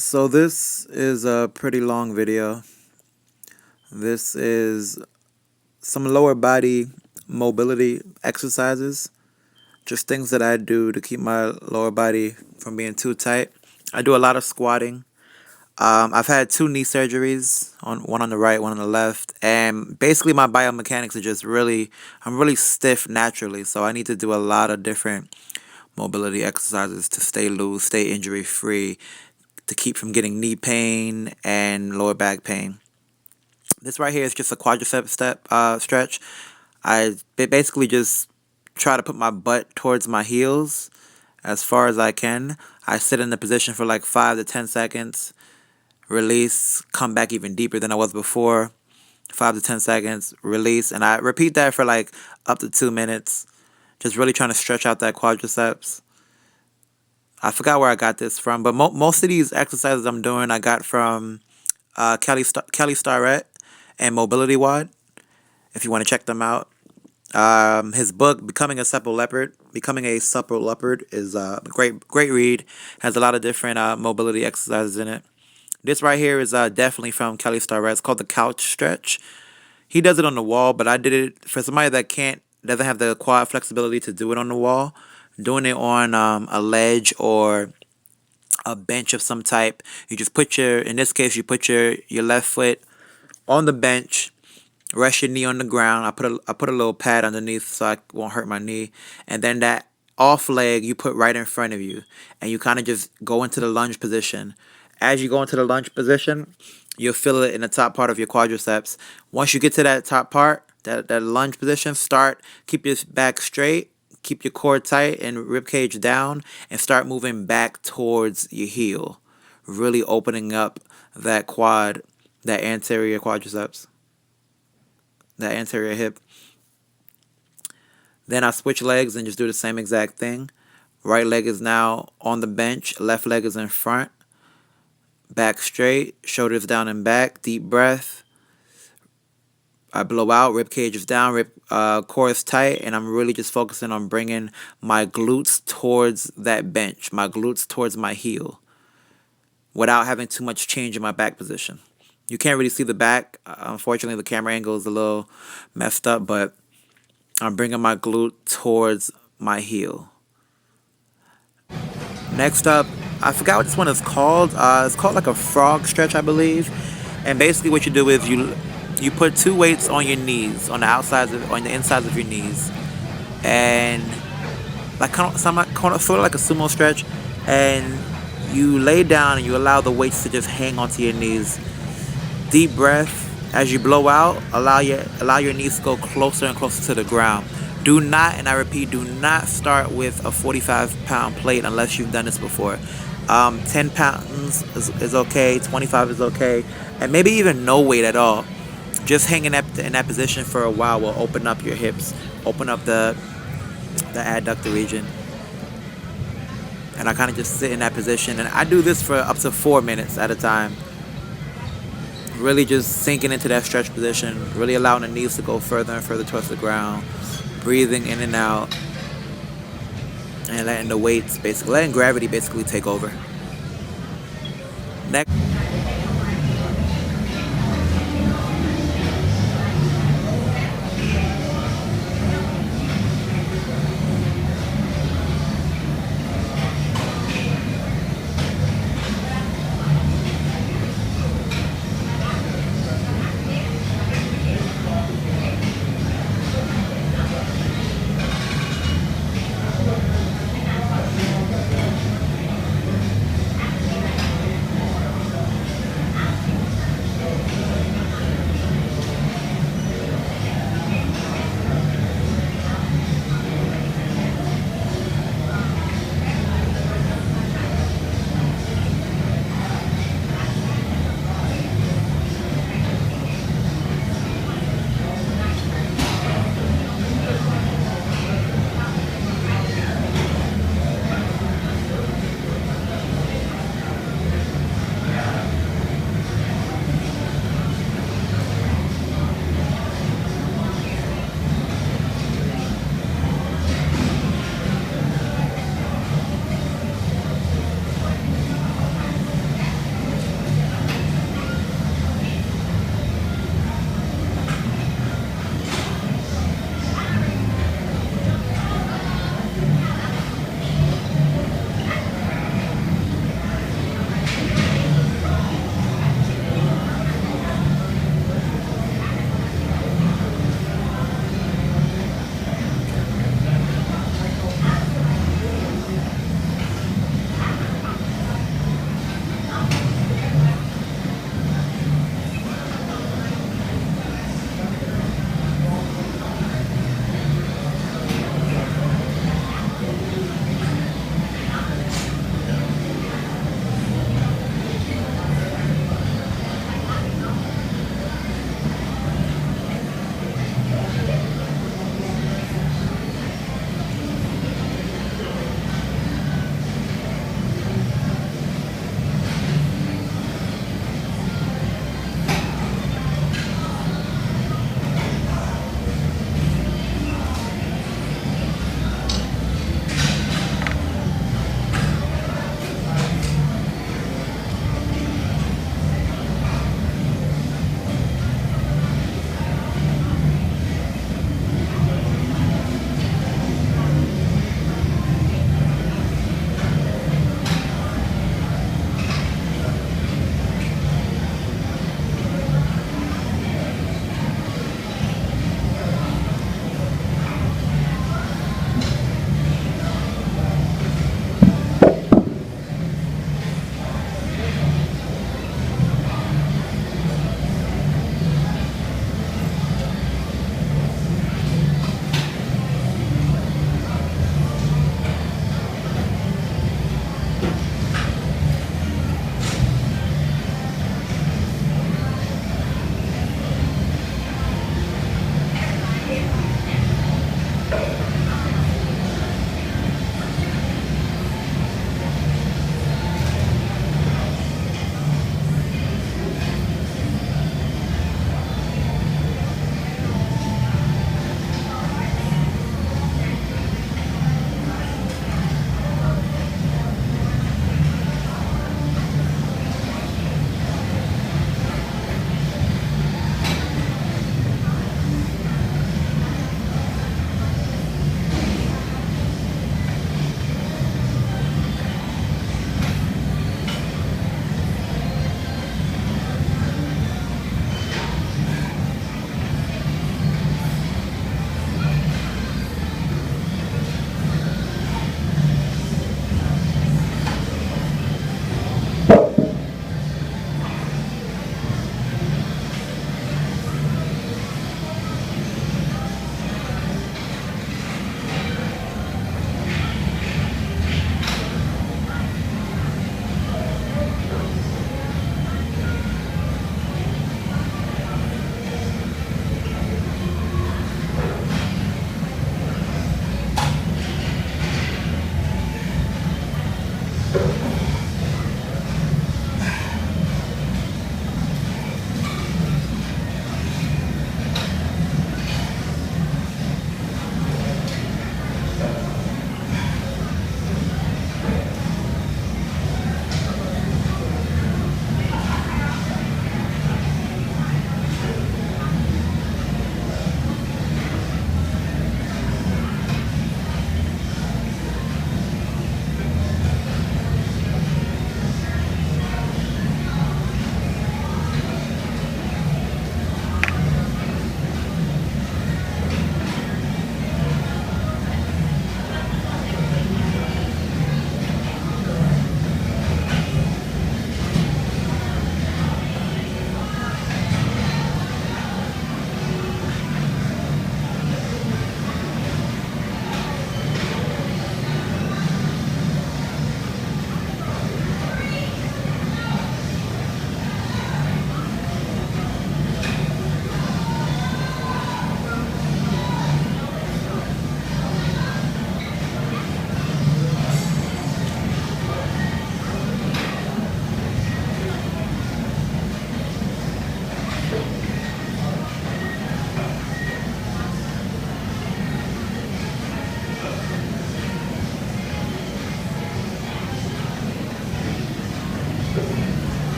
So this is a pretty long video. This is some lower body mobility exercises, just things that I do to keep my lower body from being too tight. I do a lot of squatting. I've had two knee surgeries, one on the right, one on the left, and basically my biomechanics are just I'm really stiff naturally, so I need to do a lot of different mobility exercises to stay loose, stay injury free, to keep from getting knee pain and lower back pain. This right here is just a quadricep stretch. Basically just try to put my butt towards my heels as far as I can. I sit in the position for like 5 to 10 seconds, release, come back even deeper than I was before. 5 to 10 seconds, release, and I repeat that for like up to 2 minutes. Just really trying to stretch out that quadriceps. I forgot where I got this from, but most of these exercises I'm doing I got from Kelly Starrett and Mobility Wad. If you want to check them out, his book Becoming a Supple Leopard is a great read. Has a lot of different mobility exercises in it. This right here is definitely from Kelly Starrett. It's called the couch stretch. He does it on the wall, but I did it for somebody that doesn't have the quad flexibility to do it on the wall. Doing it on a ledge or a bench of some type. You just in this case, you put your left foot on the bench, rest your knee on the ground. I put a little pad underneath so I won't hurt my knee, and then that off leg you put right in front of you, and you kind of just go into the lunge position. As you go into the lunge position, you'll feel it in the top part of your quadriceps. Once you get to that top part, that lunge position, keep your back straight, keep your core tight and rib cage down, and start moving back towards your heel, really opening up that anterior quadriceps, that anterior hip. Then I switch legs and just do the same exact thing. Right leg is now on the bench, left leg is in front. Back straight, shoulders down and back, deep breath. I blow out, rib cage is down, core is tight, and I'm really just focusing on bringing my glutes towards that bench, my glutes towards my heel, without having too much change in my back position. You can't really see the back. Unfortunately, the camera angle is a little messed up, but I'm bringing my glute towards my heel. Next up, I forgot what this one is called. It's called like a frog stretch, I believe. And basically what you do is you put two weights on your knees, on the insides of your knees, and like sort of like a sumo stretch, and you lay down and you allow the weights to just hang onto your knees. Deep breath. As you blow out, allow your knees to go closer and closer to the ground. Do not, and I repeat, do not start with a 45-pound plate unless you've done this before. 10 pounds is okay, 25 is okay, and maybe even no weight at all. Just hanging in that position for a while will open up your hips, open up the adductor region. And I kind of just sit in that position, and I do this for up to 4 minutes at a time. Really just sinking into that stretch position, really allowing the knees to go further and further towards the ground, breathing in and out, and letting gravity basically take over. Next.